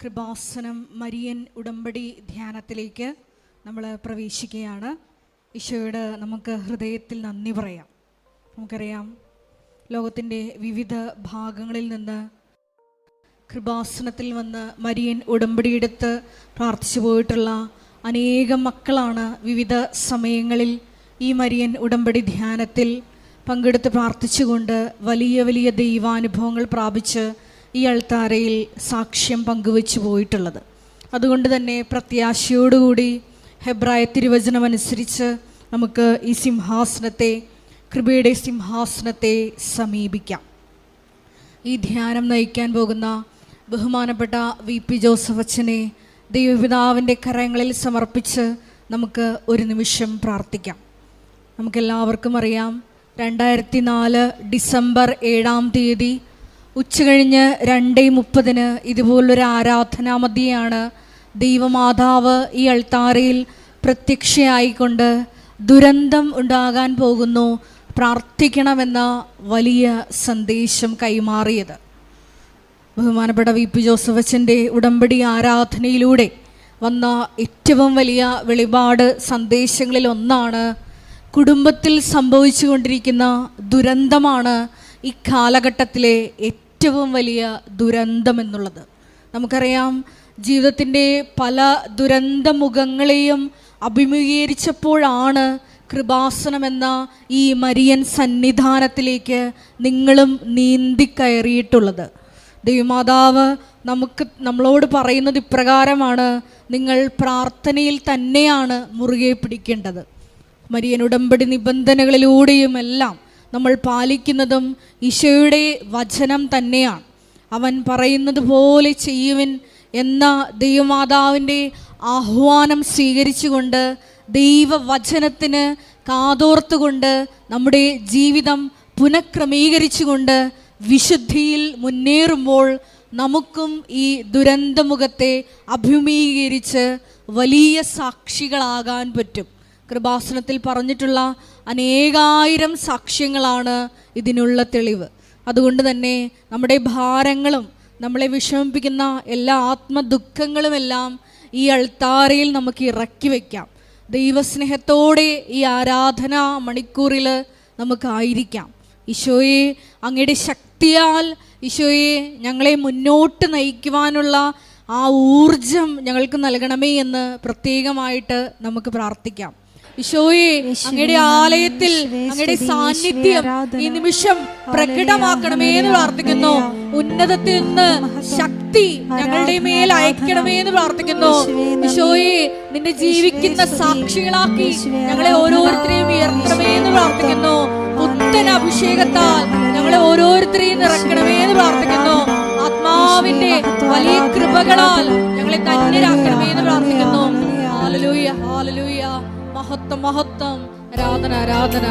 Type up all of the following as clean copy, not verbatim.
Kripasanam Marian ഉടമ്പടി ധ്യാനത്തിലേക്ക് നമ്മൾ പ്രവേശിക്കുകയാണ്. ഈശോയോട് നമുക്ക് ഹൃദയത്തിൽ നന്ദി പറയാം. നമുക്കറിയാം, ലോകത്തിൻ്റെ വിവിധ ഭാഗങ്ങളിൽ നിന്ന് കൃപാസനത്തിൽ വന്ന് മരിയൻ ഉടമ്പടിയെടുത്ത് പ്രാർത്ഥിച്ചു പോയിട്ടുള്ള അനേകം മക്കളാണ് വിവിധ സമയങ്ങളിൽ ഈ മരിയൻ ഉടമ്പടി ധ്യാനത്തിൽ പങ്കെടുത്ത് പ്രാർത്ഥിച്ചുകൊണ്ട് വലിയ വലിയ ദൈവാനുഭവങ്ങൾ പ്രാപിച്ച് ഈ അൾത്താരയിൽ സാക്ഷ്യം പങ്കുവച്ചു പോയിട്ടുള്ളത്. അതുകൊണ്ട് തന്നെ പ്രത്യാശയോടുകൂടി ഹെബ്രായ തിരുവചനമനുസരിച്ച് നമുക്ക് ഈ സിംഹാസനത്തെ, കൃപയുടെ സിംഹാസനത്തെ സമീപിക്കാം. ഈ ധ്യാനം നയിക്കാൻ പോകുന്ന ബഹുമാനപ്പെട്ട VP ജോസഫ് അച്ഛനെ ദൈവപിതാവിൻ്റെ കരങ്ങളിൽ സമർപ്പിച്ച് നമുക്ക് ഒരു നിമിഷം പ്രാർത്ഥിക്കാം. നമുക്കെല്ലാവർക്കും അറിയാം, 2004 ഡിസംബർ 7-ാം തീയതി ഉച്ചകഴിഞ്ഞ് 2:30 ഇതുപോലൊരു ആരാധനാമധ്യയാണ് ദൈവമാതാവ് ഈ അൾത്താരയിൽ പ്രത്യക്ഷയായിക്കൊണ്ട് ദുരന്തം ഉണ്ടാകാൻ പോകുന്നു, പ്രാർത്ഥിക്കണമെന്ന വലിയ സന്ദേശം കൈമാറിയത്. ബഹുമാനപ്പെട്ട VP ജോസഫ് അച്ഛൻ്റെ ഉടമ്പടി ആരാധനയിലൂടെ വന്ന ഏറ്റവും വലിയ വെളിപാട് സന്ദേശങ്ങളിൽ ഒന്നാണ് കുടുംബത്തിൽ സംഭവിച്ചു കൊണ്ടിരിക്കുന്ന ദുരന്തമാണ് ഈ കാലഘട്ടത്തിലെ ഏറ്റവും വലിയ ദുരന്തമെന്നുള്ളത്. നമുക്കറിയാം, ജീവിതത്തിൻ്റെ പല ദുരന്തമുഖങ്ങളെയും അഭിമുഖീകരിച്ചപ്പോഴാണ് കൃപാസനം എന്ന ഈ മരിയൻ സന്നിധാനത്തിലേക്ക് നിങ്ങളും നീന്തിക്കയറിയിട്ടുള്ളത്. ദൈവമാതാവ് നമ്മളോട് പറയുന്നത് ഇപ്രകാരമാണ്: നിങ്ങൾ പ്രാർത്ഥനയിൽ തന്നെയാണ് മുറുകെ പിടിക്കേണ്ടത്. മരിയൻ ഉടമ്പടി നിബന്ധനകളിലൂടെയും എല്ലാം നമ്മൾ പാലിക്കുന്നതും ഈശോയുടെ വചനം തന്നെയാണ്. അവൻ പറയുന്നത് പോലെ ചെയ്യുവിൻ എന്ന ദൈവമാതാവിൻ്റെ ആഹ്വാനം സ്വീകരിച്ചുകൊണ്ട് ദൈവവചനത്തിന് കാതോർത്തുകൊണ്ട് നമ്മുടെ ജീവിതം പുനഃക്രമീകരിച്ചുകൊണ്ട് വിശുദ്ധിയിൽ മുന്നേറുമ്പോൾ നമുക്കും ഈ ദുരന്തമുഖത്തെ അഭിമുഖീകരിച്ച് വലിയ സാക്ഷികളാകാൻ പറ്റും. കൃപാസനത്തിൽ പറഞ്ഞിട്ടുള്ള അനേകായിരം സാക്ഷ്യങ്ങളാണ് ഇതിനുള്ള തെളിവ്. അതുകൊണ്ട് തന്നെ നമ്മുടെ ഭാരങ്ങളും നമ്മളെ വിഷമിപ്പിക്കുന്ന എല്ലാ ആത്മദുഃഖങ്ങളുമെല്ലാം ഈ അൾത്താരയിൽ നമുക്ക് ഇറക്കി വയ്ക്കാം. ദൈവസ്നേഹത്തോടെ ഈ ആരാധനാ മണിക്കൂറിൽ നമുക്കായിരിക്കാം. ഈശോയെ, അങ്ങയുടെ ശക്തിയാൽ ഈശോയെ ഞങ്ങളെ മുന്നോട്ട് നയിക്കുവാനുള്ള ആ ഊർജം ഞങ്ങൾക്ക് നൽകണമേ എന്ന് പ്രത്യേകമായിട്ട് നമുക്ക് പ്രാർത്ഥിക്കാം. ഈശോയെ, അങ്ങയുടെ ആലയത്തിൽ അങ്ങയുടെ സാന്നിധ്യം ഈ നിമിഷം പ്രകടമാക്കണമേ എന്ന് പ്രാർത്ഥിക്കുന്നു. ഉന്നതത്തിൽ നിന്ന് ശക്തി ഞങ്ങളുടെ മേൽ അയക്കണമേ എന്ന് പ്രാർത്ഥിക്കുന്നു. ഈശോയെ, നിന്നെ ജീവിക്കുന്ന സാക്ഷികളാക്കി ഞങ്ങളെ ഓരോരുത്തരെയും ഉയർത്തണമേ എന്ന് പ്രാർത്ഥിക്കുന്നു. പുത്തൻ അഭിഷേകത്താൽ ഞങ്ങളെ ഓരോരുത്തരെയും നിറയ്ക്കണമേ എന്ന് പ്രാർത്ഥിക്കുന്നു. ആത്മാവിന്റെ വലിയ കൃപകളാൽ ഞങ്ങളെ ധന്യരാക്കണമേ എന്ന് പ്രാർത്ഥിക്കുന്നു. ഹല്ലേലൂയ, ഹല്ലേലൂയ. മഹത്വം, മഹത്വം, ആരാധന, ആരാധന.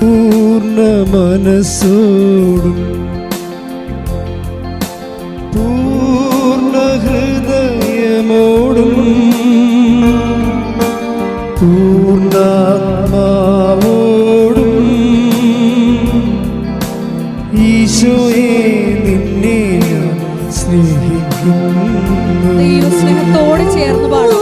പൂർണ്ണ മനസ്സോടും പൂർണ്ണ ഹൃദയമോടും പൂർണ്ണാത്മാവോടും ഈശോയെ നിന്നെ സ്നേഹിക്കുന്നു. ദൈവസ്നേഹത്തോട് ചേർന്ന് പാടും.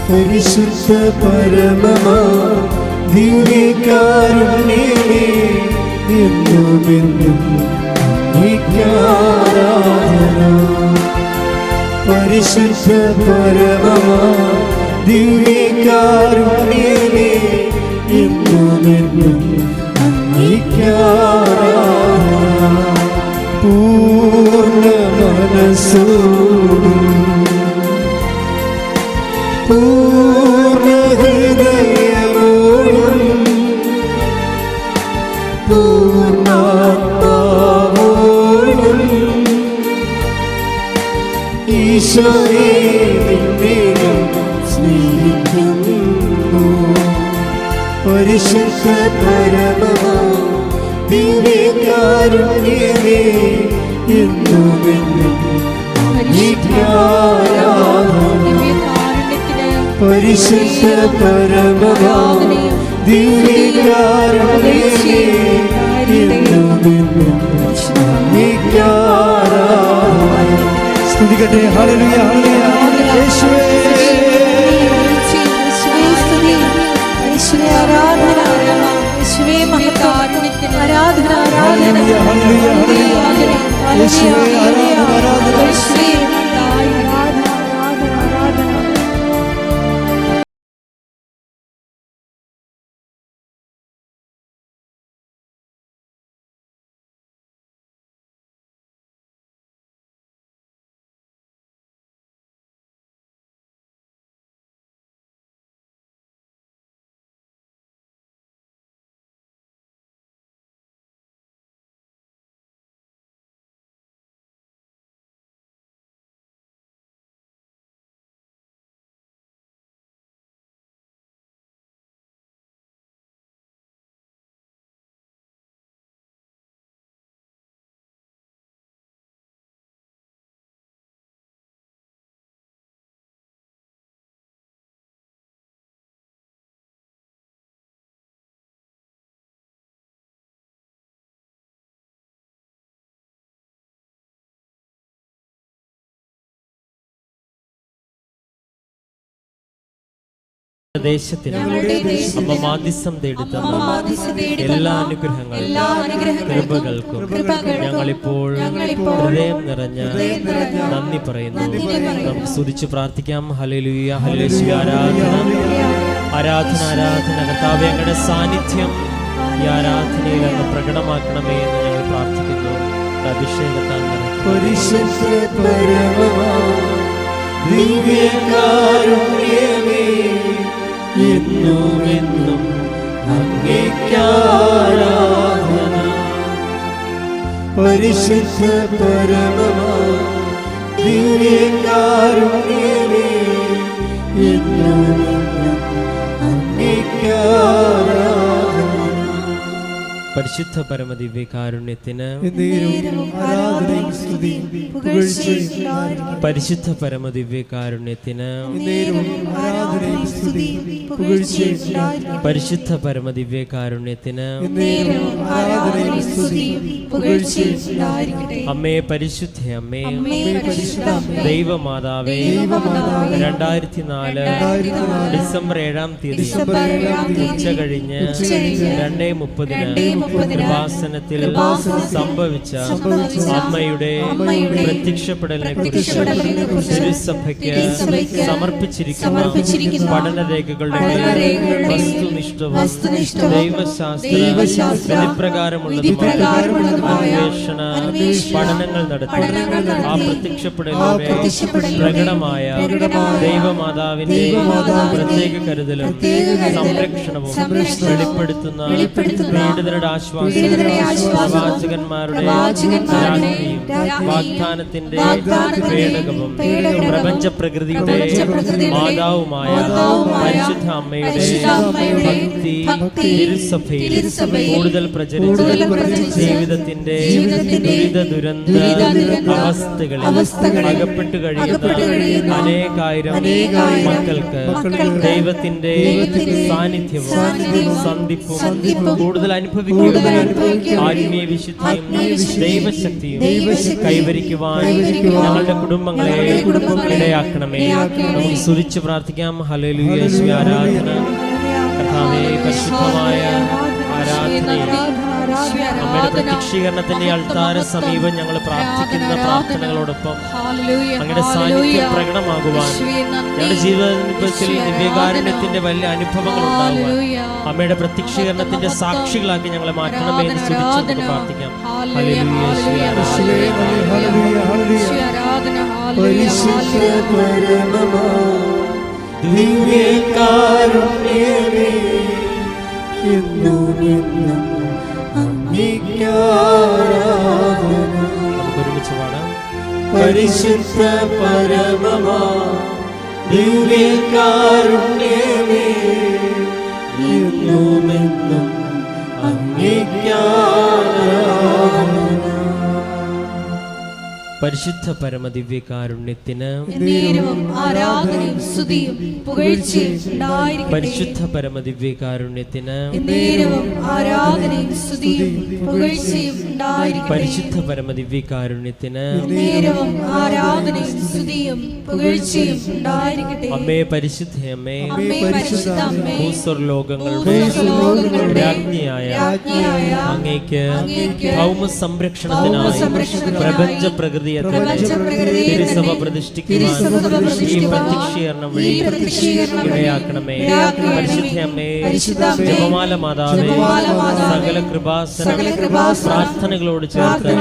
പരിശുദ്ധ പരമമാ ദിവ്യകാരുണ്യമേ, എന്നുമെന്നും ആരാധന. പരിശുദ്ധ പരമമാ ദിവ്യകാരുണ്യമേ എന്നുമെന്നും അങ്ങേക്കാരാധന. പൂർണ്ണ മനസ്സോടും പൂർണ്ണ ഹൃദയമോടും പൂർണ്ണാത്മാവോടും ഈശോയെ നിന്നെ സ്നേഹിക്കുന്നു. പരിശുദ്ധ പരമമാ ദിവ്യകാരുണ്യമേ എന്നുമെന്നും പരിശുദ്ധ പരമമാ ദിവ്യകാരുണ്യമേ എന്നുമെന്നും സ്തുതിക്കട്ടെ. ഹല്ലേലൂയ ഹല്ലേലൂയ. യേശുവേ ആരാധന യേശുവേ മഹത്വം ആരാധന ആരാധന ഹല്ലേലൂയ ഹല്ലേലൂയ. യേശുവേ ആരാധന ആരാധന. യേശുവേ ആരാധന ആരാധന ആരാധന. ദേശത്തിന് അമ്മ മാധ്യസ്ഥം തേടുന്ന എല്ലാ അനുഗ്രഹങ്ങൾക്കും കൃപകൾക്കും ഞങ്ങളിപ്പോൾ ഹൃദയം നിറഞ്ഞ നന്ദി പറയുന്നു. നമുക്ക് സ്തുതിച്ച് പ്രാർത്ഥിക്കാം. ഹല്ലേലൂയ ഹല്ലേലൂയ. ആരാധന ആരാധന ആരാധന. കർത്താവേ, അങ്ങയുടെ സാന്നിധ്യം ഈ ആരാധനയിൽ അങ്ങ് പ്രകടമാക്കണമേ എന്ന് ഞങ്ങൾ പ്രാർത്ഥിക്കുന്നു. അഭിഷേകത്താൽ പരിശുദ്ധ പരമമാ ദിവ്യകാരുണ്യമേ എന്നുമെന്നും അങ്ങേക്കാരാധന. പരിശുദ്ധ പരമമാ ദിവ്യകാരുണ്യമേ എന്നുമെന്നും അങ്ങേക്കാരാധന. പരിശുദ്ധ പരമദിവ്യകാരുണ്യത്തിന് ആരാധനയും സ്തുതിയും പുകഴ്ചയും പരിശുദ്ധ പരമദിവ്യകാരുണ്യത്തിന് ആരാധനയും സ്തുതിയും പുകഴ്ചയും പരിശുദ്ധ പരമദിവ്യകാരുണ്യത്തിന് ആരാധനയും സ്തുതിയും പുകഴ്ചയും അമ്മേ പരിശുദ്ധ അമ്മേ ദൈവമാതാവേ 2004 ഡിസംബർ 7-ാം തീയതി ഉച്ച കഴിഞ്ഞ് 2:30 കൃപാസനത്തിൽ സംഭവിച്ച അമ്മയുടെ പ്രത്യക്ഷപ്പെടലിനെ കുറിച്ച് തിരുസഭയ്ക്ക് സമർപ്പിച്ചിരിക്കുന്ന പഠനരേഖകളുടെ വസ്തുനിഷ്ഠവും ദൈവശാസ്ത്ര വിധിപ്രകാരമുള്ളതുമായ അന്വേഷണ പഠനങ്ങൾ നടത്തി ആ പ്രത്യക്ഷപ്പെടലിലൂടെ പ്രകടമായ ദൈവമാതാവിന്റെ പ്രത്യേക കരുതലും സംരക്ഷണവും വെളിപ്പെടുത്തുന്ന പീഡിതരുടെ പ്രവാചകന്മാരുടെ വാഗ്ദാനത്തിന്റെ പേടകവും പ്രപഞ്ച പ്രകൃതിയുടെ മാതാവുമായ പരിശുദ്ധ അമ്മയുടെ ഭക്തി തിരുസഭയിൽ കൂടുതൽ പ്രചരിച്ച് ജീവിതത്തിന്റെ ദുരിത അവസ്ഥകളിൽ അകപ്പെട്ടു കഴിയുന്ന അനേകായിരം മക്കൾക്ക് ദൈവത്തിന്റെ സാന്നിധ്യവും സന്ധിപ്പും കൂടുതൽ അനുഭവിക്കുന്ന ആത്മീയ വിശുദ്ധിയും ദൈവശക്തിയും കൈവരിക്കുവാൻ ഞങ്ങളുടെ കുടുംബങ്ങളെ ഇടയാക്കണമേ. നമുക്ക് സ്തുതിച്ച് പ്രാർത്ഥിക്കാം. ഹല്ലേലൂയ. യേശുവേ ആരാധന. കർത്താവേ, പരിശുദ്ധമായ ആരാധനയിൽ അമ്മയുടെ പ്രത്യക്ഷീകരണത്തിന്റെ അൾത്താര സമീപം ഞങ്ങൾ പ്രാർത്ഥിക്കുന്ന പ്രാർത്ഥനകളോടൊപ്പം അങ്ങയുടെ സാന്നിധ്യം പ്രകടമാകുവാൻ ഞങ്ങളുടെ ജീവിതത്തിൽ ദിവ്യകാരുണ്യത്തിന്റെ വലിയ അനുഭവങ്ങൾ ഉണ്ടാകുവാൻ അമ്മയുടെ പ്രത്യക്ഷീകരണത്തിന്റെ സാക്ഷികളാക്കി ഞങ്ങളെ മാറ്റണമേ എന്ന് സ്തുതിച്ച് നമുക്ക് പ്രാർത്ഥിക്കാം. ഹല്ലേലൂയ. പരിശുദ്ധ പരമമാ ദിവ്യകാരുണ്യമേ എന്നും എന്നും അങ്ങേക്ക് ആരാധന. നമുക്ക് ഒരുമിച്ച് പാടാം. പരിശുദ്ധ പരമമാ ദിവ്യകാരുണ്യമേ എന്നും എന്നും അങ്ങേക്ക് ആരാധന. പരിശുദ്ധ പരമദിവ്യകാരുണ്യത്തിന് ആരാധനയും സ്തുതിയും പുകഴ്ചയും ഉണ്ടായിരിക്കട്ടെ. പരിശുദ്ധ പരമദിവ്യകാരുണ്യത്തിന് ആരാധനയും സ്തുതിയും പുകഴ്ചയും ഉണ്ടായിരിക്കട്ടെ. പരിശുദ്ധ പരമദിവ്യകാരുണ്യത്തിന് ആരാധനയും സ്തുതിയും പുകഴ്ചയും ഉണ്ടായിരിക്കട്ടെ. അമ്മേ പരിശുദ്ധ അമ്മേ, അമ്മേ പരിശുദ്ധ അമ്മേ, ഭൂസ്വർലോകങ്ങളുടെ രാജ്ഞിയായ അങ്ങേക്ക് ഭൗമ സംരക്ഷണത്തിനായി പ്രപഞ്ച പ്രകൃതിയെ തിരുസഭ പ്രതിഷ്ഠിക്കുവാൻ ഈ പ്രത്യക്ഷീകരണം വഴി ഇടയാക്കണമേ. പരിശുദ്ധ അമ്മേ, ജപമാല മാതാവേ, സകല കൃപാസന പ്രാർത്ഥനകളോട് ചേർത്ത്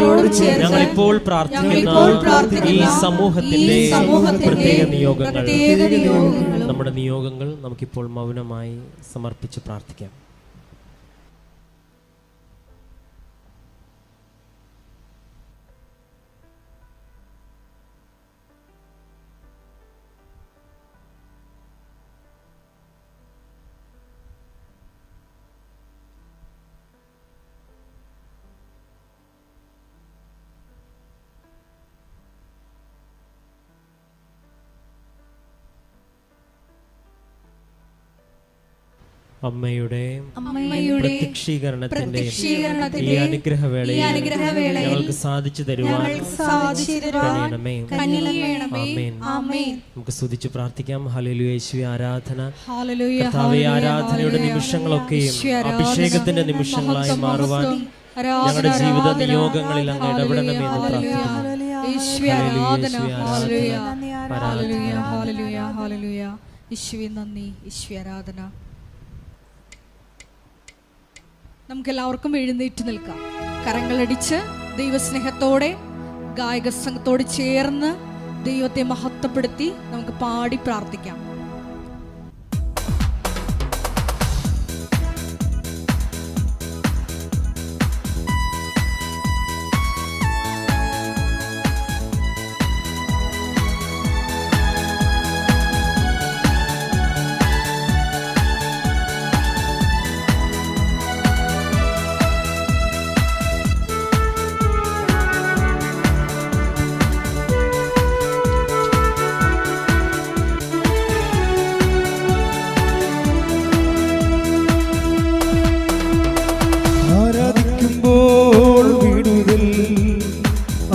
ഞങ്ങളിപ്പോൾ പ്രാർത്ഥിക്കുന്ന ഈ സമൂഹത്തിന്റെ പ്രത്യേക നിയോഗങ്ങൾ, നമ്മുടെ നിയോഗങ്ങൾ നമുക്കിപ്പോൾ മൗനമായി സമർപ്പിച്ച് പ്രാർത്ഥിക്കാം. അമ്മയുടെ പ്രത്യക്ഷീകരണത്തിന്റെ ഈ അനുഗ്രഹവേളയിൽ ഞങ്ങൾക്ക് സാധിച്ചു തരുവാൻ കഴിയണമേ. ആമേൻ. നമുക്ക് സ്തുതിച്ച് പ്രാർത്ഥിക്കാം. ഹല്ലേലൂയ. യേശുവേ ആരാധന. കർത്താവേ, ആരാധനയുടെ നിമിഷങ്ങളൊക്കെയും അഭിഷേകത്തിന്റെ നിമിഷങ്ങളായി മാറുവാൻ ഞങ്ങളുടെ ജീവിത നിയോഗങ്ങളിൽ അങ്ങ് ഇടപെടണമെന്ന് പ്രാർത്ഥിക്കുന്നു. ആരാധന. നമുക്കെല്ലാവർക്കും എഴുന്നേറ്റ് നിൽക്കാം. കരങ്ങളടിച്ച് ദൈവസ്നേഹത്തോടെ ഗായക സംഘത്തോട് ചേർന്ന് ദൈവത്തെ മഹത്വപ്പെടുത്തി നമുക്ക് പാടി പ്രാർത്ഥിക്കാം.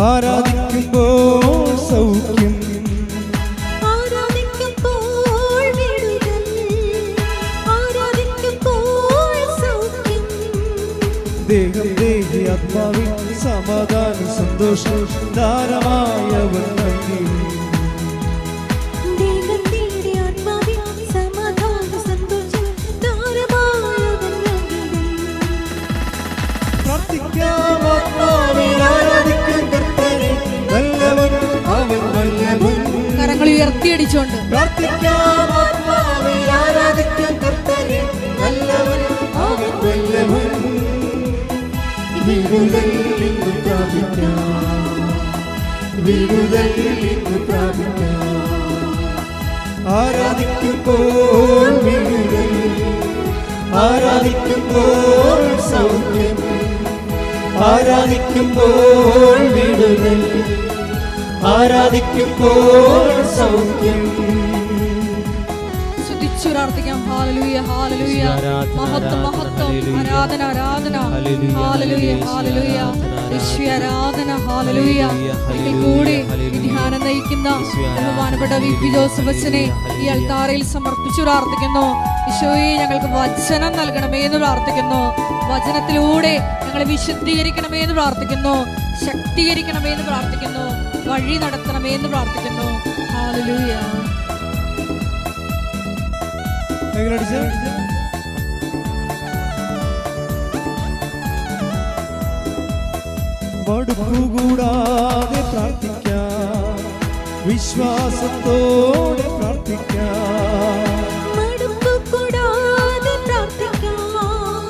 ആരാധിക്കുമ്പോൾ സൗഖ്യം, ദേഹം ദേഹി ആത്മാവിൽ സമാധാനം സന്തോഷം ധാരമായവൻ നൽകി. പ്രാർത്ഥിക്കാം ആത്മാവിൽ ആരാധിക്കും കർത്താവേ, നല്ലവൻ അവൻ വല്ലഭൻ. കരങ്ങൾ ഉയർത്തിയടിച്ചോണ്ട് പ്രാർത്ഥിക്കാം ആത്മാവിൽ ആരാധിക്കും കർത്താവേ, നല്ലവൻ അവൻ വല്ലഭൻ. വിടുതൽ ഇന്ന് പ്രാപിക്കാം, വിടുതൽ ഇന്ന് പ്രാപിക്കാം. ആരാധിക്കുമ്പോൾ വിടുതൽ, ആരാധിക്കുമ്പോൾ സൗഖ്യം, ആരാധിക്കുമ്പോൾ വിടുതൽ, ആരാധിക്കുമ്പോൾ സൗഖ്യം. സമർപ്പിച്ചു പ്രാർത്ഥിക്കാം. ഹല്ലേലൂയ, ഹല്ലേലൂയ, മഹത്വം, മഹത്വം, ആരാധന, ആരാധന, ഹല്ലേലൂയ, ഹല്ലേലൂയ, യേശുവേ ആരാധന, ഹല്ലേലൂയ. ഒരിക്കൽ കൂടി ഈ ധ്യാനം നയിക്കുന്ന ബഹുമാനപ്പെട്ട VP ജോസഫ് അച്ഛനെ ഈ അൾത്താരയിൽ സമർപ്പിച്ചു പ്രാർത്ഥിക്കുന്നു. ഈശോയെ, ഞങ്ങൾക്ക് വചനം നൽകണമേ എന്ന് പ്രാർത്ഥിക്കുന്നു. വചനത്തിലൂടെ ഞങ്ങളെ വിശുദ്ധീകരിക്കണമേ എന്ന് പ്രാർത്ഥിക്കുന്നു. ശക്തീകരിക്കണമേ എന്ന് പ്രാർത്ഥിക്കുന്നു. വഴി നടത്തണമേ എന്ന് പ്രാർത്ഥിക്കുന്നു. ഹല്ലേലൂയ. മടുപ്പുകൂടാതെ പ്രാർത്ഥിക്കാം, വിശ്വാസത്തോടെ പ്രാർത്ഥിക്കാം. മടുപ്പുകൂടാതെ പ്രാർത്ഥിക്കാം,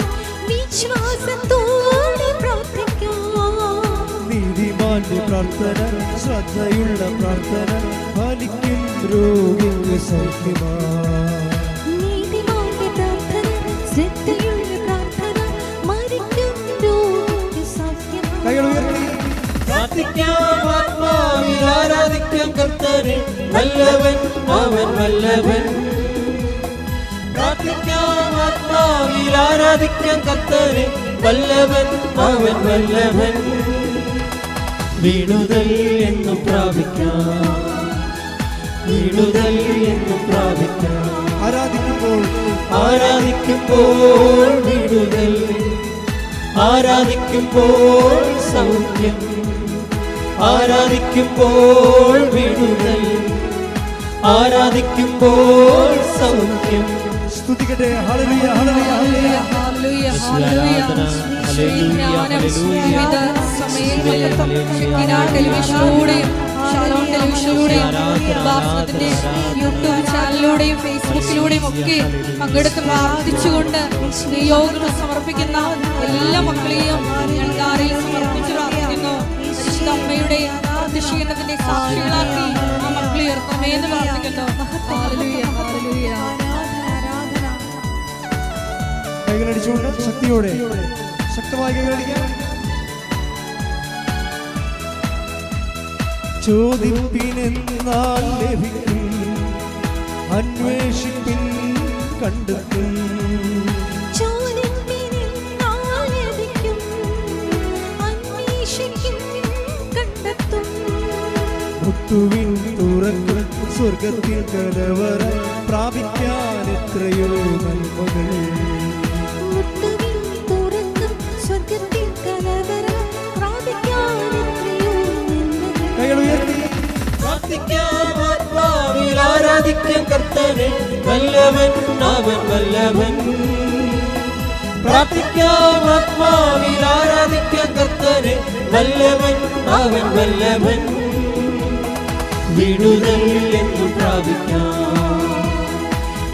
വിശ്വാസത്തോടെ പ്രാർത്ഥിക്കാം. നീതിമാന്റെ പ്രാർത്ഥന, ശ്രദ്ധയുള്ള പ്രാർത്ഥന, ഫലിക്കും രോഗിക്ക് സൗഖ്യമാണ്. നീതിമാന്റെ പ്രാർത്ഥന, ശ്രദ്ധയുള്ള പ്രാർത്ഥന, മരിക്കും രോഗിക്ക് സൗഖ്യമാണ്. പ്രാർത്ഥിക്കാം, ആത്മാവിൽ ആരാധിക്കാം കർത്തനെ, വല്ലവൻ അവൻ വല്ലവൻ. പ്രാർത്ഥിക്കാം, ആത്മാവിൽ ആരാധിക്കാം കർത്തനെ, വല്ലവൻ അവൻ വല്ലവൻ. വിടുതൽ എന്നും പ്രാപിക്കാം, വിടുതൽ എന്നും പ്രാപിക്കാം. ആരാധിക്കുമ്പോൾ വിടുതൽ, ആരാധിക്കുമ്പോൾ സൗഖ്യം, ആരാധിക്കുമ്പോൾ വിടുതൽ, ആരാധിക്കുമ്പോൾ സൗഖ്യം. സ്തുതിക്കട്ടെ. ഹല്ലേലൂയ, ഹല്ലേലൂയ, ഹല്ലേലൂയ, ഹല്ലേലൂയ, ഹല്ലേലൂയ. വിവിധ സമയങ്ങളിൽ ടെലിവിഷനിലൂടെയും ഷാലോൺ ടെലിവിഷനിലൂടെയും ഭാഷണത്തിന്റെ യൂട്യൂബ് ചാനലിലൂടെയും ഫേസ്ബുക്കിലൂടെയും ഒക്കെ പങ്കെടുത്ത് പ്രാർത്ഥിച്ചുകൊണ്ട് നിയോഗങ്ങൾ സമർപ്പിക്കുന്ന എല്ലാ മക്കളെയും ഞങ്ങൾ സമർപ്പിച്ച് പ്രാർത്ഥിക്കുന്നു. പരിശുദ്ധ അമ്മയുടെ അതിശീലനത്തിന്റെ സാക്ഷികളാക്കി ആ മക്കളെ ഉയർത്തണമേ എന്ന് പ്രാർത്ഥിക്കുന്നു. ഹല്ലേലൂയ, ഹല്ലേലൂയ. കൈകളടിച്ചുകൊണ്ട് ശക്തിയോടെ ശക്തമായി കൈകളടിക്കാം. ചോദിപ്പിനെന്നാൽ ലഭിക്കും, അന്വേഷിപ്പിൻ കണ്ടെത്തും. ചോദിപ്പിനെന്നാൽ ലഭിക്കും, അന്വേഷിക്കും കണ്ടെത്തും. മുട്ടുവിൻ തുറക്കും, സ്വർഗത്തിൽ കലവറ പ്രാപിക്കാൻ എത്രയോ നന്മകൾ. മുട്ടുവിൻ തുറക്കും, സ്വർഗത്തിൽ കലവറ പ്രാപിക്കാൻ എത്രയോ നന്മകൾ. കൈകൾ ഉയർത്തി പ്രാർത്ഥിക്കാം, ആത്മാവിൽ ആരാധിക്കാം കർത്തനെ, വല്ലവൻ അവൻ വല്ലവൻ. പ്രാർത്ഥിക്കാം, ആത്മാവിൽ ആരാധിക്കാം കർത്തനെ, വല്ലവൻ അവൻ വല്ലവൻ. വിടുതൽ എന്നും പ്രാപിക്കാം,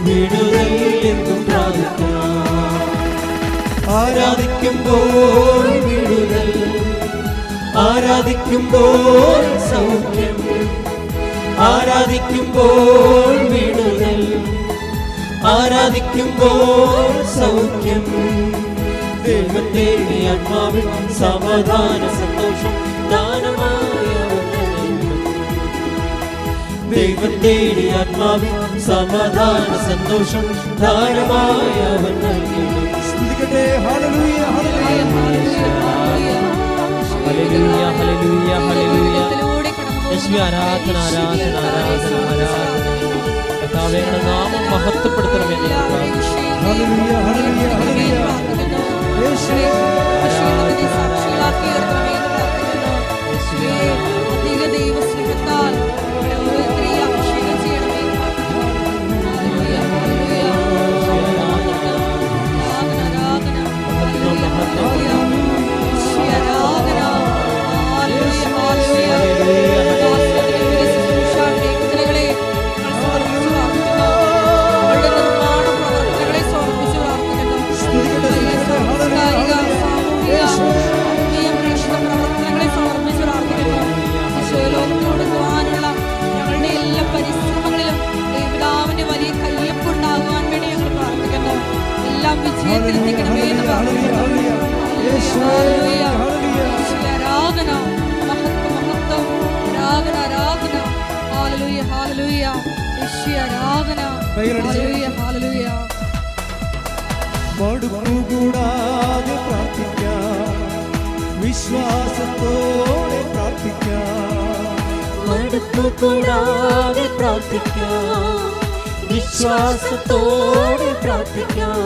വിടുതൽ എന്നും പ്രാപിക്കാം. ആരാധിക്കുമ്പോൾ വിടുതൽ, ആരാധിക്കുമ്പോൾ സൗഖ്യം, ആരാധിക്കുമ്പോൾ വിടുതൽ, ആരാധിക്കുമ്പോൾ സൗഖ്യം. ദൈവത്തെ ആത്മാവിൽ സമാധാന സന്തോഷം ദാനമായ ദൈവത്തെ ആത്മാവിൽ സമാധാന സന്തോഷം ദാനമായ അവൻ നൽകിയിടും. സ്തുതിക്കട്ടെ. ഹല്ലേലൂയ, ഹല്ലേലൂയ, ഹല്ലേലൂയ, ഹല്ലേലൂയ, ഹല്ലേലൂയ. യേശുവേ ആരാധന, ആരാധന, ആരാധന, ആരാധന. കർത്താവേ, അങ്ങയുടെ നാമം മഹത്വപ്പെടുത്തണമേ എന്ന് ഞാൻ പ്രാർത്ഥിക്കുന്നു. ഹല്ലേലൂയ, ഹല്ലേലൂയ, ഹല്ലേലൂയ. യേശുവേ സാക്ഷികളാക്കി ഉയർത്തണമേ എന്ന് പ്രാർത്ഥിക്കുന്നു. അധിക ദൈവസ്നേഹത്താൽ ഞങ്ങളെ ഓരോരുത്തരെയും അഭിഷേകം ചെയ്യണമേ എന്ന് പ്രാർത്ഥിക്കുന്നു. ഹല്ലേലൂയ, ഹല്ലേലൂയ. ആരാധന, ആരാധന, ഹല്ലേലൂയ. യേശുവേ ആരാധന. ഹല്ലേലൂയ, ഹല്ലേലൂയ. ദാസരുടെ ശുശ്രൂഷ മേഖലകളെ ഞങ്ങൾ സമർപ്പിച്ച് പ്രാർത്ഥിക്കുന്നു. അവരുടെ നിർമ്മാണ പ്രവർത്തനങ്ങളെ സമർപ്പിച്ച് പ്രാർത്ഥിക്കുന്നു. സാംസ്കാരിക, സാമൂഹിക, ആത്മീയ പ്രേക്ഷിത പ്രവർത്തനങ്ങളെ സമർപ്പിച്ച് പ്രാർത്ഥിക്കുന്നു. ഈശോലോകത്തോട് പോകാനുള്ള ഞങ്ങളുടെ എല്ലാ പരിശ്രമങ്ങളിലും ദൈവപിതാവിന്റെ വലിയ കയ്യൊപ്പുണ്ടാകുവാൻ വേണ്ടി ഞങ്ങൾ പ്രാർത്ഥിക്കുന്നു. എല്ലാം വിജയത്തിലെത്തിക്കണമേ എന്ന് പ്രാർത്ഥിക്കുന്നു. ഹല്ലേലൂയ, യേശുവേ ആരാധന, മഹത്വം, മഹത്വം, ആരാധന, ആരാധന. ഹല്ലേലൂയ, ഹല്ലേലൂയ. യേശുവേ ആരാധന. ഹല്ലേലൂയ ഹല്ലേലൂയ. മടുപ്പുകൂടാതെ പ്രാർത്ഥിക്കാം, വിശ്വാസത്തോടെ പ്രാർത്ഥിക്കാം. മടുപ്പുകൂടാതെ പ്രാർത്ഥിക്കാം, വിശ്വാസത്തോടെ പ്രാർത്ഥിക്കാം.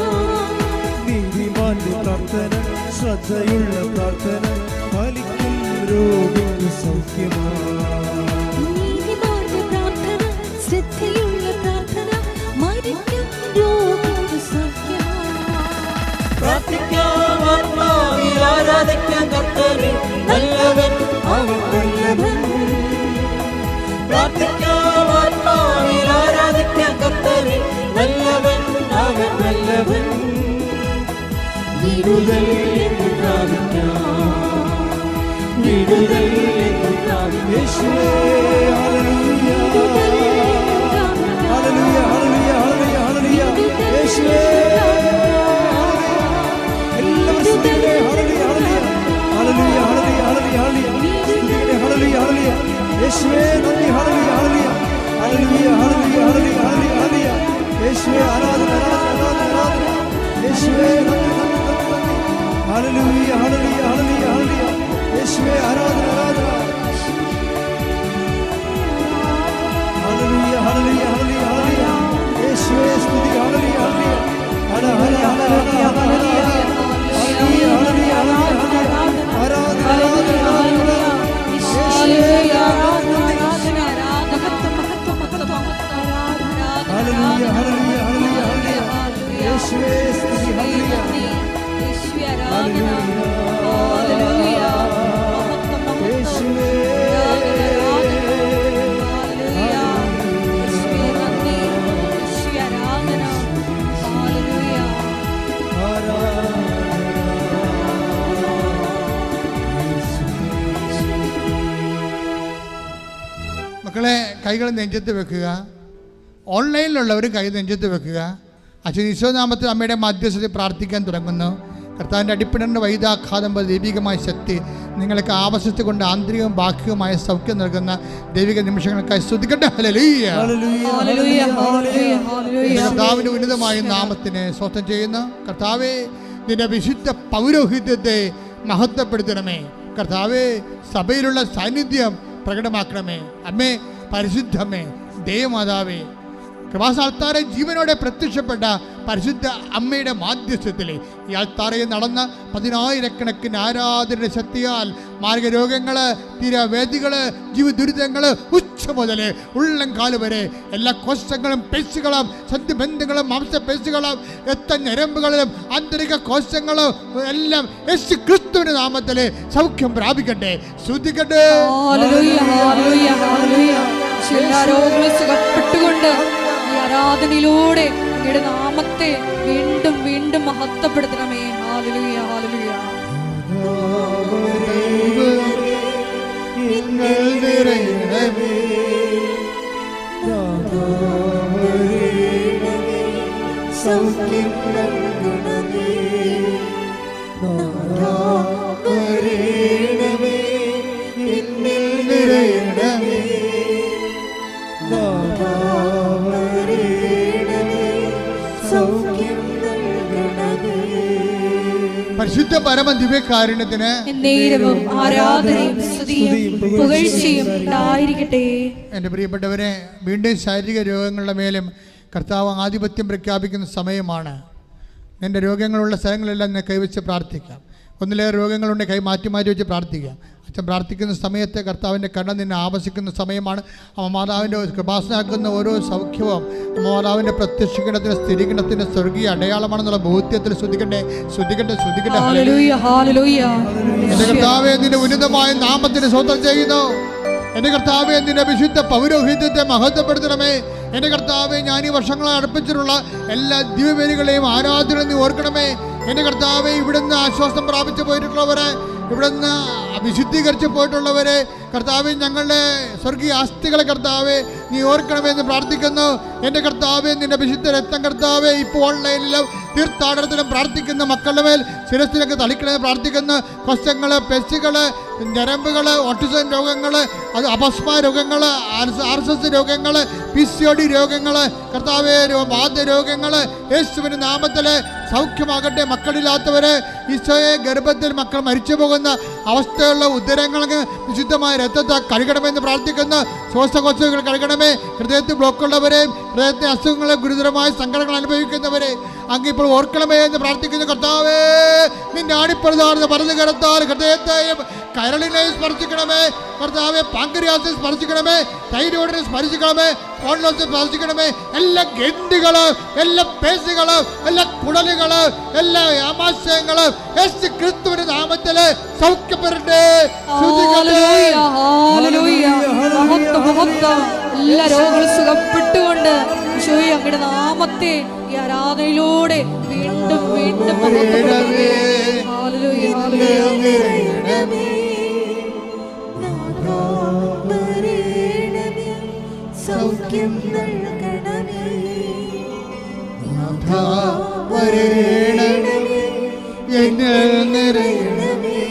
നീതിമാന്റെ പ്രാർത്ഥന, ശ്രദ്ധയുള്ള പ്രാർത്ഥന, ഫലിക്കും രോഗിക്ക് സൗഖ്യമാണ്. നീതിമാന്റെ പ്രാർത്ഥന, ശ്രദ്ധയുള്ള പ്രാർത്ഥന, മരിക്കും രോഗിക്ക് സൗഖ്യമാണ്. പ്രാർത്ഥിക്കാം, ആത്മാവിൽ ആരാധിക്കാം കർത്താവേ, നല്ലവൻ അവൻ നല്ലവൻ. പ്രാർത്ഥിക്കാം, ആത്മാവിൽ ആരാധിക്കാം കർത്താവേ, നല്ലവൻ അവൻ നല്ലവൻ. വിടുതൽ എന്ന് പ്രാപിക്കാം, വിടുതൽ എന്ന് പ്രാപിക്കാം. യേശുവേ ഹല്ലേലൂയ ഹല്ലേലൂയ ഹല്ലേലൂയ ഹല്ലേലൂയ യേശുവേ. എല്ലാവരും സ്തുതിക്കട്ടെ, ഹല്ലേലൂയ ഹല്ലേലൂയ ഹല്ലേലൂയ ഹല്ലേലൂയ ഹല്ലേലൂയ സ്തുതിക്കട്ടെ, ഹല്ലേലൂയ ഹല്ലേലൂയ യേശുവേ നന്ദി, ഹല്ലേലൂയ ഹല്ലേലൂയ ഹല്ലേലൂയ ഹല്ലേലൂയ ഹല്ലേലൂയ ഹല്ലേലൂയ യേശുവേ ആരാധന ആരാധന ആരാധന യേശുവേ നന്ദി നന്ദി നന്ദി നന്ദി ഹല്ലേലൂയ ഹല്ലേലൂയ ഹല്ലേലൂയ ഹല്ലേലൂയ യേശുവേ ആരാധന ആരാധന ഹല്ലേലൂയ ഹല്ലേലൂയ ഹല്ലേലൂയ ഹല്ലേലൂയ യേശുവേ സ്തുതി hallelujah hallelujah Hala Hala Hala Hala Hala hallelujah ഹല്ലേലൂയ ഹല്ലേലൂയ ആരാധന ആരാധന യേശുവേ ഹല്ലേലൂയ ഹല്ലേലൂയ ഹല്ലേലൂയ ഹല്ലേലൂയ യേശുവേ സ്തുതി ഹല്ലേലൂയ യേശുവേ ആരാധന ഹല്ലേലൂയ യേശുവേ ഹല്ലേലൂയ യേശുവേ നന്ദി യേശുവേ ആരാധന ഹല്ലേലൂയ. മക്കളെ കൈകൾ നെഞ്ചത്ത് വെക്കുക. ഓൺലൈനിലുള്ളവരും കൈ നെഞ്ചത്ത് വെക്കുക. അച്ഛൻ ഈശോനാമത്തിൽ അമ്മയുടെ മധ്യസ്ഥതയിൽ പ്രാർത്ഥിക്കാൻ തുടങ്ങുന്നു. കർത്താവിൻ്റെ അടിപ്പിടേണ്ട വൈദ്യാഘാതം പോലെ ദൈവികമായ ശക്തി നിങ്ങൾക്ക് ആവശ്യത്തെ കൊണ്ട് ആന്തരികവും ബാഹ്യവുമായ സൗഖ്യം നൽകുന്ന ദൈവിക നിമിഷങ്ങൾക്കായി സ്തുതിക്കട്ടെ. ഹല്ലേലൂയ ഹല്ലേലൂയ ഹല്ലേലൂയ ഹല്ലേലൂയ. കർത്താവിൻ്റെ ഉന്നതമായ നാമത്തിനെ സ്വസ്ഥം ചെയ്യുന്നു. കർത്താവേ, നിന്റെ വിശുദ്ധ പൗരോഹിത്യത്തെ മഹത്വപ്പെടുത്തണമേ. കർത്താവേ, സഭയിലുള്ള സാന്നിധ്യം പ്രകടമാക്കണമേ. അമ്മേ, പരിശുദ്ധമേ, ദേവമാതാവേ, കൃപാസാൽത്താരെ ജീവനോടെ പ്രത്യക്ഷപ്പെട്ട പരിശുദ്ധ അമ്മയുടെ മാധ്യസ്ഥത്തിൽ ഈ ആൾത്താറയിൽ നടന്ന 10,000 ആരാധനയുടെ ശക്തിയാൽ മാർഗരോഗങ്ങൾ, തീരവേദികൾ, ജീവദുരിതങ്ങൾ ഉച്ച മുതൽ ഉള്ളംകാല് വരെ എല്ലാ കോശങ്ങളും പേശികളും സന്ധിബന്ധങ്ങളും മാംസപേശികളും രക്തഞരമ്പുകളിലും ആന്തരിക കോശങ്ങളും എല്ലാം യേശു ക്രിസ്തുവിന്റെ നാമത്തിൽ സൗഖ്യം പ്രാപിക്കട്ടെ. ശ്രദ്ധിക്കട്ടെ. ഹല്ലേലൂയ ഹല്ലേലൂയ ഹല്ലേലൂയ. എല്ലാ രോഗങ്ങളും സുഖപ്പെട്ടുകൊണ്ട് ഈ ആരാധനയിലൂടെ അങ്ങയുടെ നാമത്തെ വീണ്ടും വീണ്ടും മഹത്വപ്പെടുത്തണമേ. Hallelujah hallelujah. നിങ്ങൾ നിറയണമേ, സൗഖ്യം നൽകണമേ, വരേണമേ, എന്നിൽ നിറയണമേ, വരേണമേ, സൗഖ്യം നൽകണമേ. പരിശുദ്ധ പരമ ദിവ്യകാരുണ്യത്തിന് എന്നേരവും ആരാധനയും സ്തുതിയും പുകഴ്ചയും ഉണ്ടായിരിക്കട്ടെ. എൻ്റെ പ്രിയപ്പെട്ടവരെ, വീണ്ടും ശാരീരിക രോഗങ്ങളുടെ മേലും കർത്താവ് ആധിപത്യം പ്രഖ്യാപിക്കുന്ന സമയമാണ്. നിൻ്റെ രോഗങ്ങളുള്ള സ്ഥലങ്ങളെല്ലാം നിന്നെ കൈവച്ച് പ്രാർത്ഥിക്കാം. ഒന്നിലേറെ രോഗങ്ങളുണ്ടെങ്കിൽ കൈ മാറ്റി മാറ്റി വെച്ച് പ്രാർത്ഥിക്കാം. അച്ഛൻ പ്രാർത്ഥിക്കുന്ന സമയത്ത് കർത്താവിൻ്റെ കണ്ണ് നിന്നെ ആവശ്യിക്കുന്ന സമയമാണ്. അമ്മമാതാവിൻ്റെ കൃപാസനാക്കുന്ന ഓരോ സൗഖ്യവും അമ്മമാതാവിൻ്റെ പ്രത്യക്ഷീകരണത്തിന് സ്ഥിരീകരണത്തിൻ്റെ സ്വർഗീയ അടയാളമാണെന്നുള്ള ബോധ്യത്തിൽ ശ്രദ്ധിക്കട്ടെ ശ്രദ്ധിക്കട്ടെ ശ്രദ്ധിക്കട്ടെ. ഹല്ലേലൂയ ഹല്ലേലൂയ. എൻ്റെ കർത്താവേ, നിന്റെ ഉന്നതമായ നാമത്തിന് സ്വന്തം ചെയ്യുന്നു. എൻ്റെ കർത്താവേ, നിന്റെ വിശുദ്ധ പൗരോഹിത്യത്തെ മഹത്വപ്പെടുത്തണമേ. എൻ്റെ കർത്താവേ, ഞാൻ ഈ വർഷങ്ങളെ അടുപ്പിച്ചിട്ടുള്ള എല്ലാ ദിവ്യബലികളെയും ആരാധന നീ ഓർക്കണമേ. എൻ്റെ കർത്താവേ, ഇവിടുന്ന് ആശ്വാസം പ്രാപിച്ചു പോയിട്ടുള്ളവരെ, ഇവിടുന്ന് വിശുദ്ധീകരിച്ച് പോയിട്ടുള്ളവരെ, കർത്താവെ ഞങ്ങളുടെ സ്വർഗീയ ആസ്തികളെ കർത്താവെ നീ ഓർക്കണമെന്ന് പ്രാർത്ഥിക്കുന്നു. എൻ്റെ കർത്താവെ നിന്റെ വിശുദ്ധ രക്തം കർത്താവെ ഇപ്പോൾ ഓൺലൈനിലും തീർത്ഥാടനത്തിലും പ്രാർത്ഥിക്കുന്ന മക്കളുടെ മേൽ ശിരസിലൊക്കെ തളിക്കണമെന്ന് പ്രാർത്ഥിക്കുന്നു. കൊശങ്ങൾ, പെശുകൾ, ഞരമ്പുകൾ, ഓട്ടിസം രോഗങ്ങൾ, അത് അപസ്മ രോഗങ്ങൾ, RSS രോഗങ്ങൾ, PCOD രോഗങ്ങൾ, കർത്താവെ വാതരോഗങ്ങൾ യേശുവിൻ്റെ നാമത്തിൽ സൗഖ്യമാകട്ടെ. മക്കളില്ലാത്തവര് ഈശോയെ ഗർഭത്തിൽ മക്കൾ മരിച്ചു പോകുന്ന അവസ്ഥയുള്ള ഉദരങ്ങൾക്ക് വിശുദ്ധമായ രക്തത്തെ കഴുകണമെന്ന് പ്രാർത്ഥിക്കുന്നു. ശ്വാസകോശങ്ങൾ കഴുകണമേ. ഹൃദയത്തിൽ ബ്ലോക്കുള്ളവരെയും ഹൃദയത്തെ അസുഖങ്ങളെ ഗുരുതരമായ സങ്കടങ്ങൾ അനുഭവിക്കുന്നവരെ അങ്ങിപ്പോൾ ഓർക്കണമേ എന്ന് പ്രാർത്ഥിക്കുന്നു. കർത്താവേ നിന്റെ ആണിപ്രധാന പറഞ്ഞു കരത്താൽ ഹൃദയത്തെയും കരളിനെയും സ്പർശിക്കണമേ. കർത്താവെ പാങ്ക്രിയാസിനെ സ്പർശിക്കണമേ, തൈരോയിഡിനെ സ്പർശിക്കണമേ, സ്പോണ്ടിലോസിനെ സ്പർശിക്കണമേ. എല്ലാ ഗ്രന്ഥികളും, എല്ലാ പേശികളും, എല്ലാ കുടലുകളും, എല്ലാ ആമാശയങ്ങളും യേശു ക്രിസ്തുവിന്റെ നാമത്തിൽ സൗഖ്യപ്പെടട്ടെ. എല്ലാ രോഗങ്ങളും സുഖപ്പെട്ടുകൊണ്ട് ഈശോയെ അങ്ങയുടെ നാമത്തെ ഈ ആരാധനയിലൂടെ വീണ്ടും വീണ്ടും സൗഖ്യം നൽകണമേ, എന്നിൽ നിറയണമേ,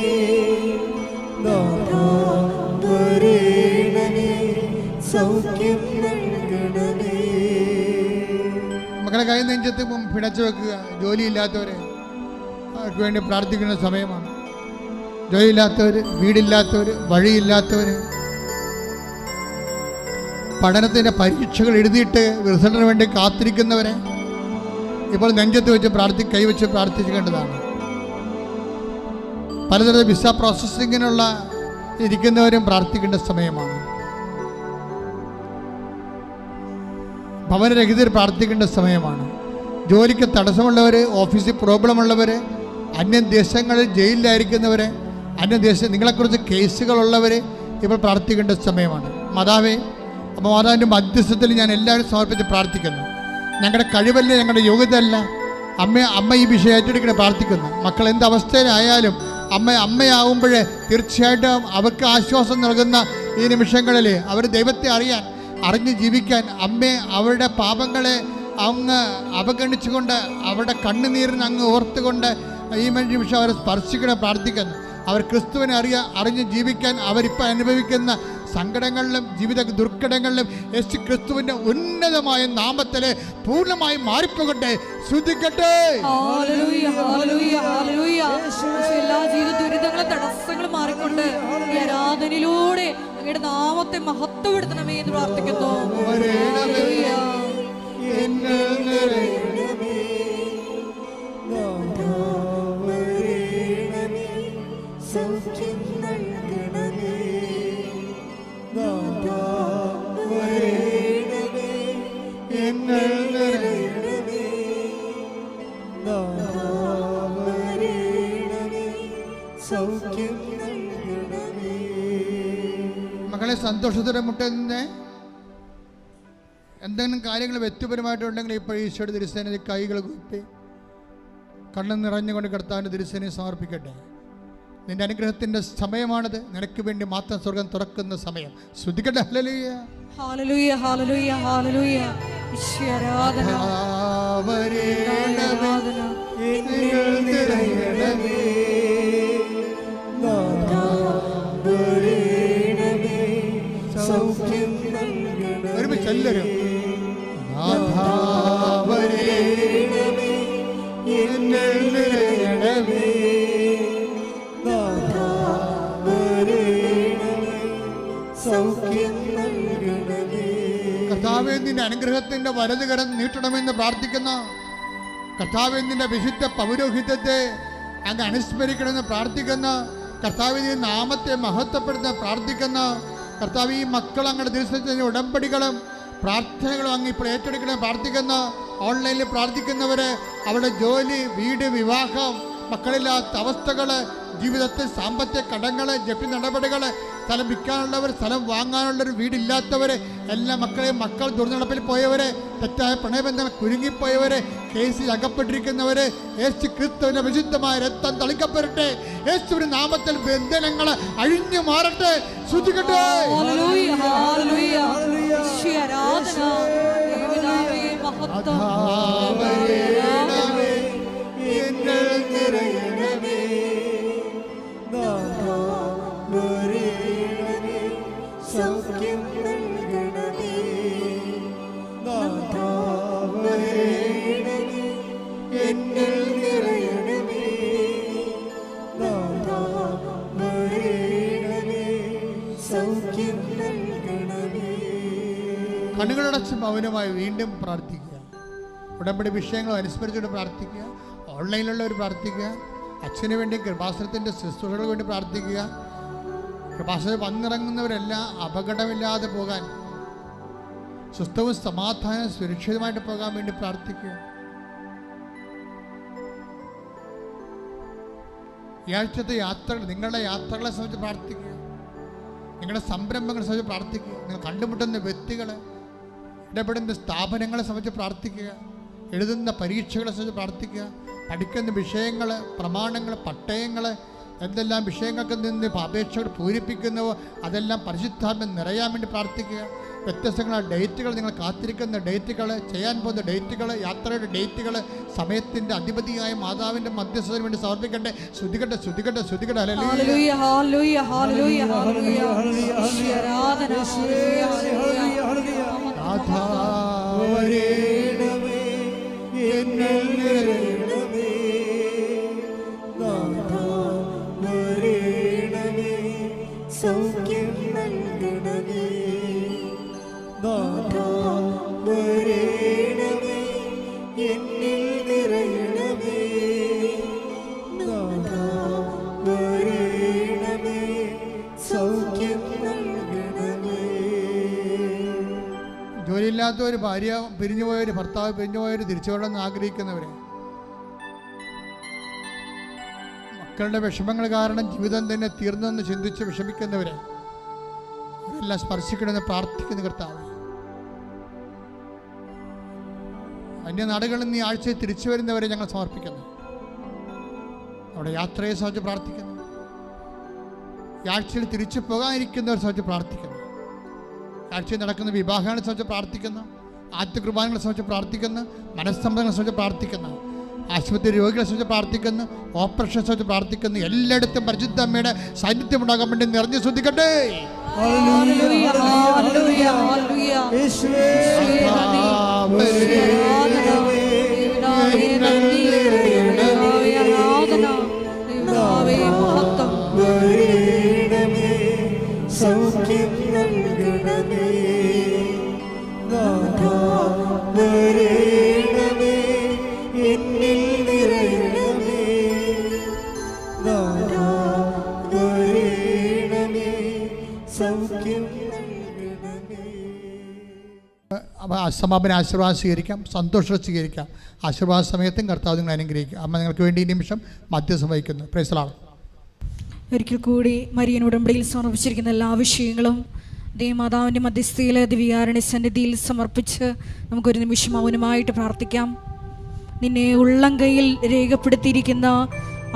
സൗഖ്യം നൽകണമേ. മക്കളെ കൈ നെഞ്ചത്ത് പിണച്ചു വെക്കുക. ജോലിയില്ലാത്തവരെ അവർക്ക് വേണ്ടി പ്രാർത്ഥിക്കുന്ന സമയമാണ്. ജോലിയില്ലാത്തവർ, വീടില്ലാത്തവർ, വഴിയില്ലാത്തവർ, പഠനത്തിൻ്റെ പരീക്ഷകൾ എഴുതിയിട്ട് റിസൾട്ടിന് വേണ്ടി കാത്തിരിക്കുന്നവരെ ഇപ്പോൾ നെഞ്ചത്ത് വെച്ച് കൈവച്ച് പ്രാർത്ഥിക്കേണ്ടതാണ്. പലതരം വിസ പ്രോസസ്സിങ്ങിനുള്ള ഇരിക്കുന്നവരും പ്രാർത്ഥിക്കേണ്ട സമയമാണ്. ഭവനരഹിതർ പ്രാർത്ഥിക്കേണ്ട സമയമാണ്. ജോലിക്ക് തടസ്സമുള്ളവർ, ഓഫീസിൽ പ്രോബ്ലമുള്ളവർ, അന്യദേശങ്ങളിൽ ജയിലിലായിരിക്കുന്നവർ, അന്യദേശം നിങ്ങളെക്കുറിച്ച് കേസുകളുള്ളവർ ഇപ്പോൾ പ്രാർത്ഥിക്കേണ്ട സമയമാണ്. മാതാവേ, അപ്പോൾ മാതാവിൻ്റെ മധ്യസ്ഥത്തിൽ ഞാൻ എല്ലാവരും സമർപ്പിച്ച് പ്രാർത്ഥിക്കുന്നു. ഞങ്ങളുടെ കഴിവല്ല, ഞങ്ങളുടെ യോഗ്യതയല്ല. അമ്മ ഈ വിഷയം ഏറ്റെടുക്കണം പ്രാർത്ഥിക്കുന്നു. മക്കൾ എന്ത് അവസ്ഥയിലായാലും അമ്മയാവുമ്പോഴേ തീർച്ചയായിട്ടും അവർക്ക് ആശ്വാസം നൽകുന്ന ഈ നിമിഷങ്ങളിൽ അവർ ദൈവത്തെ അറിഞ്ഞ് ജീവിക്കാൻ അവരുടെ പാപങ്ങളെ അങ്ങ് അവഗണിച്ചുകൊണ്ട് അവരുടെ കണ്ണുനീരിന് അങ്ങ് ഓർത്തുകൊണ്ട് ഈ നിമിഷം അവരെ സ്പർശിക്കണം പ്രാർത്ഥിക്കുന്നു. അവർ ക്രിസ്തുവിനെ അറിഞ്ഞ് ജീവിക്കാൻ അവരിപ്പോൾ അനുഭവിക്കുന്ന സങ്കടങ്ങളിലും ജീവിത ദുർഘടങ്ങളിലും യേശു ക്രിസ്തുവിന്റെ ഉന്നതമായ നാമത്തിൽ പൂർണ്ണമായി മാറിപ്പോകട്ടെ. ശ്രദ്ധിക്കട്ടെ. എല്ലാ ജീവിത ദുരിതങ്ങളും തടസ്സങ്ങളും മാറിക്കൊണ്ട് ഈ ആരാധനയിലൂടെ അങ്ങയുടെ നാമത്തെ മഹത്വപ്പെടുത്തണമേ എന്ന് പ്രാർത്ഥിക്കുന്നു. സൗഖ്യം നൽകണമേ, സൗഖ്യം നൽകണമേ. മക്കളെ സന്തോഷത്തോടെ മുട്ടുന്ന എന്തെങ്കിലും കാര്യങ്ങൾ വ്യക്തിപരമായിട്ടുണ്ടെങ്കിൽ ഇപ്പോൾ ഈശോയുടെ തിരുസേനയിൽ കൈകൾ കൂപ്പി കണ്ണു നിറഞ്ഞുകൊണ്ട് കർത്താവിൻ്റെ തിരുസേനയെ സമർപ്പിക്കട്ടെ. നിന്റെ അനുഗ്രഹത്തിന്റെ സമയമാണത്. നിനക്ക് വേണ്ടി മാത്രം സ്വർഗം തുറക്കുന്ന സമയം. ശ്രദ്ധിക്കട്ടെ. ഹല്ലേലൂയ, ഹല്ലേലൂയ, ഹല്ലേലൂയ, ഹല്ലേലൂയ. ഈശോയെ ആരാധന, ആരാധന. ഒരുമിച്ച് എല്ലാവരും കർത്താവേ, നിന്റെ അനുഗ്രഹത്തിന്റെ വലതുകരം നീട്ടണമെന്ന് പ്രാർത്ഥിക്കുന്ന കർത്താവേ, നിന്റെ വിശുദ്ധ പൗരോഹിത്യത്തെ അങ്ങ് അനുസ്മരിക്കണമെന്ന് പ്രാർത്ഥിക്കുന്ന കർത്താവേ, നിന്റെ നാമത്തെ മഹത്വപ്പെടുന്ന പ്രാർത്ഥിക്കുന്ന കർത്താവ്, ഈ മക്കൾ അങ്ങയുടെ ദിവസത്തിന്റെ ഉടമ്പടികളും പ്രാർത്ഥനകളും അങ്ങ് ഇപ്പോൾ ഏറ്റെടുക്കണമെന്ന് പ്രാർത്ഥിക്കുന്ന ഓൺലൈനിൽ പ്രാർത്ഥിക്കുന്നവര് അവരുടെ ജോലി, വീട്, വിവാഹം, മക്കളില്ലാത്ത അവസ്ഥകൾ, ജീവിതത്തിൽ സാമ്പത്തിക കടങ്ങൾ, ജപ്തി നടപടികൾ, സ്ഥലം വിൽക്കാനുള്ളവർ, സ്ഥലം വാങ്ങാനുള്ളൊരു വീടില്ലാത്തവർ, എല്ലാ മക്കളെയും മക്കൾ ദുർനടപ്പിൽ പോയവരെ, തെറ്റായ പ്രണയബന്ധങ്ങൾ കുരുങ്ങിപ്പോയവരെ, കേസിൽ അകപ്പെട്ടിരിക്കുന്നവരെ, യേശു ക്രിസ്തുവിന്റെ വിശുദ്ധമായ രക്തം തളിക്കപ്പെടട്ടെ. യേശുവിന്റെ നാമത്തിൽ ബന്ധനങ്ങൾ അഴിഞ്ഞു മാറട്ടെ. ശ്രദ്ധിക്കട്ടെ. സൗഖ്യം നൽകണമേ, എന്നിൽ നിറയണമേ, സൗഖ്യം നൽകണമേ. കണ്ണുകളടച്ച് മൗനമായി വീണ്ടും പ്രാർത്ഥിക്കുക. ഉടമ്പടി വിഷയങ്ങൾ അനുസ്മരിച്ചുകൊണ്ട് പ്രാർത്ഥിക്കുക. ഓൺലൈനിലുള്ളവർ പ്രാർത്ഥിക്കുക. അച്ഛന് വേണ്ടി കൃപാസനത്തിൻ്റെ ശുശ്രൂഷകൾക്ക് വേണ്ടി പ്രാർത്ഥിക്കുക. കൃപാസനം വന്നിറങ്ങുന്നവരെല്ലാം അപകടമില്ലാതെ പോകാൻ, സ്വസ്ഥവും സമാധാനം സുരക്ഷിതമായിട്ട് പോകാൻ വേണ്ടി പ്രാർത്ഥിക്കുക. ഈ ആഴ്ചത്തെ യാത്രകൾ, നിങ്ങളുടെ യാത്രകളെ സംബന്ധിച്ച് പ്രാർത്ഥിക്കുക. നിങ്ങളുടെ സംരംഭങ്ങളെ സംബന്ധിച്ച് പ്രാർത്ഥിക്കുക. നിങ്ങൾ കണ്ടുമുട്ടുന്ന വ്യക്തികളെ, ഇടപെടുന്ന സ്ഥാപനങ്ങളെ സംബന്ധിച്ച് പ്രാർത്ഥിക്കുക. എഴുതുന്ന പരീക്ഷകളെ സംബന്ധിച്ച് പ്രാർത്ഥിക്കുക. പഠിക്കുന്ന വിഷയങ്ങൾ, പ്രമാണങ്ങൾ, പട്ടയങ്ങൾ, എന്തെല്ലാം വിഷയങ്ങൾക്ക് നിന്ന് അപേക്ഷകൾ പൂരിപ്പിക്കുന്നുവോ അതെല്ലാം പരിശുദ്ധാത്മ നിറയാൻ വേണ്ടി പ്രാർത്ഥിക്കുക. വ്യത്യസ്തങ്ങളായ ഡേറ്റുകൾ, നിങ്ങൾ കാത്തിരിക്കുന്ന ഡേറ്റുകൾ, ചെയ്യാൻ പോകുന്ന ഡേറ്റുകൾ, യാത്രയുടെ ഡേറ്റുകൾ സമയത്തിൻ്റെ അധിപതിയായ മാതാവിൻ്റെ മധ്യസ്ഥതയ്ക്ക് വേണ്ടി സമർപ്പിക്കട്ടെ. ശ്രുതികട്ടെ, ശ്രുതികട്ടെ, ശ്രുതികട്ടെ. ഹല്ലേലൂയ, ഹല്ലേലൂയ, ഹല്ലേലൂയ, ഹല്ലേലൂയ. ആരാധന. സൗഖ്യം നൽകണമേ, എന്നിൽ നിറയണമേ, സൗഖ്യം നൽകണമേ. ജോലിയില്ലാത്തവർ, ഭാര്യ പിരിഞ്ഞുപോയവർ, ഭർത്താവ് പിരിഞ്ഞുപോയവർ, തിരിച്ചു വരണമെന്ന് ആഗ്രഹിക്കുന്നവരെ, മക്കളുടെ വിഷമങ്ങൾ കാരണം ജീവിതം തന്നെ തീർന്നെന്ന് ചിന്തിച്ച് വിഷമിക്കുന്നവരെ അവരെല്ലാം സ്പർശിക്കണമെന്ന് പ്രാർത്ഥിക്കുന്ന കർത്താവേ, അന്യനാടുകളിൽ നിന്ന് ഈ ആഴ്ചയിൽ തിരിച്ചു വരുന്നവരെ ഞങ്ങൾ സമർപ്പിക്കുന്നു. അവിടെ യാത്രയെ സംബന്ധിച്ച് പ്രാർത്ഥിക്കുന്നു. ഈ ആഴ്ചയിൽ തിരിച്ചു പോകാനിരിക്കുന്നവരെ സംബന്ധിച്ച് പ്രാർത്ഥിക്കുന്നു. ആഴ്ചയിൽ നടക്കുന്ന വിവാഹങ്ങളെ സംബന്ധിച്ച് പ്രാർത്ഥിക്കുന്നു. ആദ്യ കുർബാനകളെ സംബന്ധിച്ച് പ്രാർത്ഥിക്കുന്നു. മനസ്സമ്മതങ്ങളെ സംബന്ധിച്ച് പ്രാർത്ഥിക്കുന്നു. ആശുപത്രി രോഗികളെ സംബന്ധിച്ച് പ്രാർത്ഥിക്കുന്നു. ഓപ്പറേഷനെ സംബന്ധിച്ച് പ്രാർത്ഥിക്കുന്നു. എല്ലായിടത്തും പരിശുദ്ധ അമ്മയുടെ സാന്നിധ്യം ഉണ്ടാകാൻ വേണ്ടി നിറഞ്ഞു ശ്രദ്ധിക്കട്ടെ. ഹല്ലേലൂയ, ഹല്ലേലൂയ, ഹല്ലേലൂയ. യേശുവേ നന്ദി, യേശുവേ നന്ദി, യേശുവേ ആരാധന, യേശുവേ മഹത്വം. സൗഖ്യം നൽകണമേ, എന്നിൽ നിറയണമേ, സൗഖ്യം നൽകണമേ. സമാപന ആശീർവാദം സ്വീകരിക്കാം. സന്തോഷം സ്വീകരിക്കാം. ആശീർവാദ സമയത്തും കർത്താവ് നിങ്ങൾ അനുഗ്രഹിക്കുക. അമ്മ നിങ്ങൾക്ക് വേണ്ടി ഈ നിമിഷം മധ്യസ്ഥം വഹിക്കുന്നു. Praise the Lord. ഒരിക്കൽ കൂടി മരിയൻ ഉടമ്പടിയിൽ സമർപ്പിച്ചിരിക്കുന്ന എല്ലാ വിഷയങ്ങളും ദേവമാതാവിൻ്റെ മധ്യസ്ഥയിലെ ദിവ്യകാരുണ്യ സന്നിധിയിൽ സമർപ്പിച്ച് നമുക്കൊരു നിമിഷം മൗനമായിട്ട് പ്രാർത്ഥിക്കാം. നിന്നെ ഉള്ളം കൈയിൽ രേഖപ്പെടുത്തിയിരിക്കുന്ന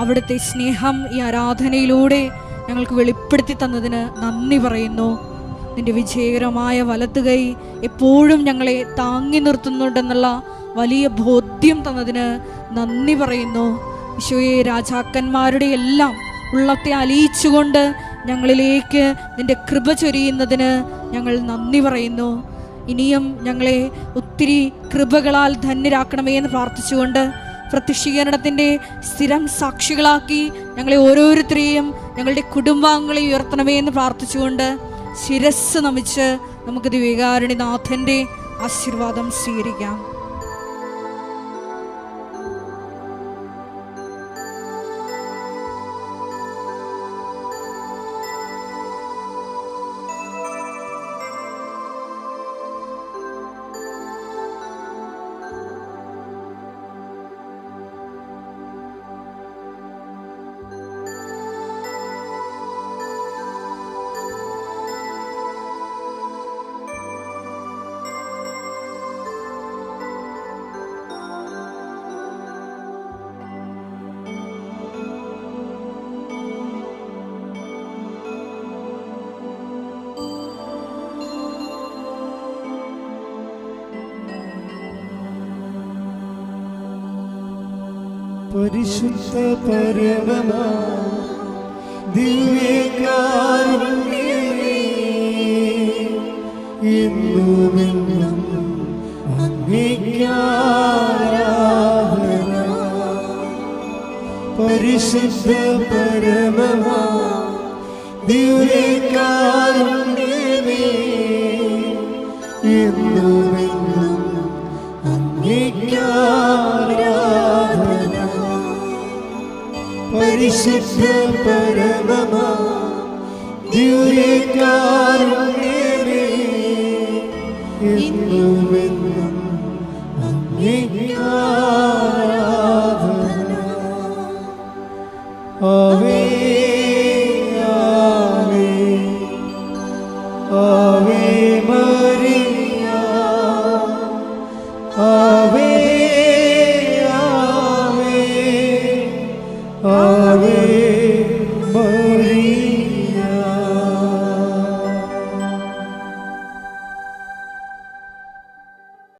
അവിടുത്തെ സ്നേഹം ഈ ആരാധനയിലൂടെ ഞങ്ങൾക്ക് വെളിപ്പെടുത്തി തന്നതിന് നന്ദി പറയുന്നു. നിൻ്റെ വിജയകരമായ വലത്തുകൈ എപ്പോഴും ഞങ്ങളെ താങ്ങി നിർത്തുന്നുണ്ടെന്നുള്ള വലിയ ബോധ്യം തന്നതിന് നന്ദി പറയുന്നു. ഈശോയെ, രാജാക്കന്മാരുടെ എല്ലാം ഉള്ളത്തെ അലിയിച്ചുകൊണ്ട് ഞങ്ങളിലേക്ക് നിൻ്റെ കൃപ ചൊരിയുന്നതിന് ഞങ്ങൾ നന്ദി പറയുന്നു. ഇനിയും ഞങ്ങളെ ഒത്തിരി കൃപകളാൽ ധന്യരാക്കണമേ എന്ന് പ്രാർത്ഥിച്ചുകൊണ്ട് പ്രത്യക്ഷീകരണത്തിൻ്റെ സ്ഥിരം സാക്ഷികളാക്കി ഞങ്ങളെ ഓരോരുത്തരെയും ഞങ്ങളുടെ കുടുംബാംഗങ്ങളെ ഉയർത്തണമേ എന്ന് പ്രാർത്ഥിച്ചുകൊണ്ട് ശിരസ് നമിച്ച് നമുക്ക് ദിവ്യകാരുണ്യനാഥൻ്റെ ആശീർവാദം സ്വീകരിക്കാം. പരിശുദ്ധ പരമമാ ദിവ്യകാരുണ്യമേ, എന്നുമെന്നും അങ്ങേയ്ക്കാരാധന. പരിശുദ്ധ പരമമാ ദിവ്യകാരുണ്യമേ, എന്നുമെന്നും അങ്ങേയ്ക്കാരാധന. പരിശുദ്ധ പരമമാ ദിവ്യകാരുണ്യമേ, എന്നുമെന്നും അങ്ങേയ്ക്കാരാധന.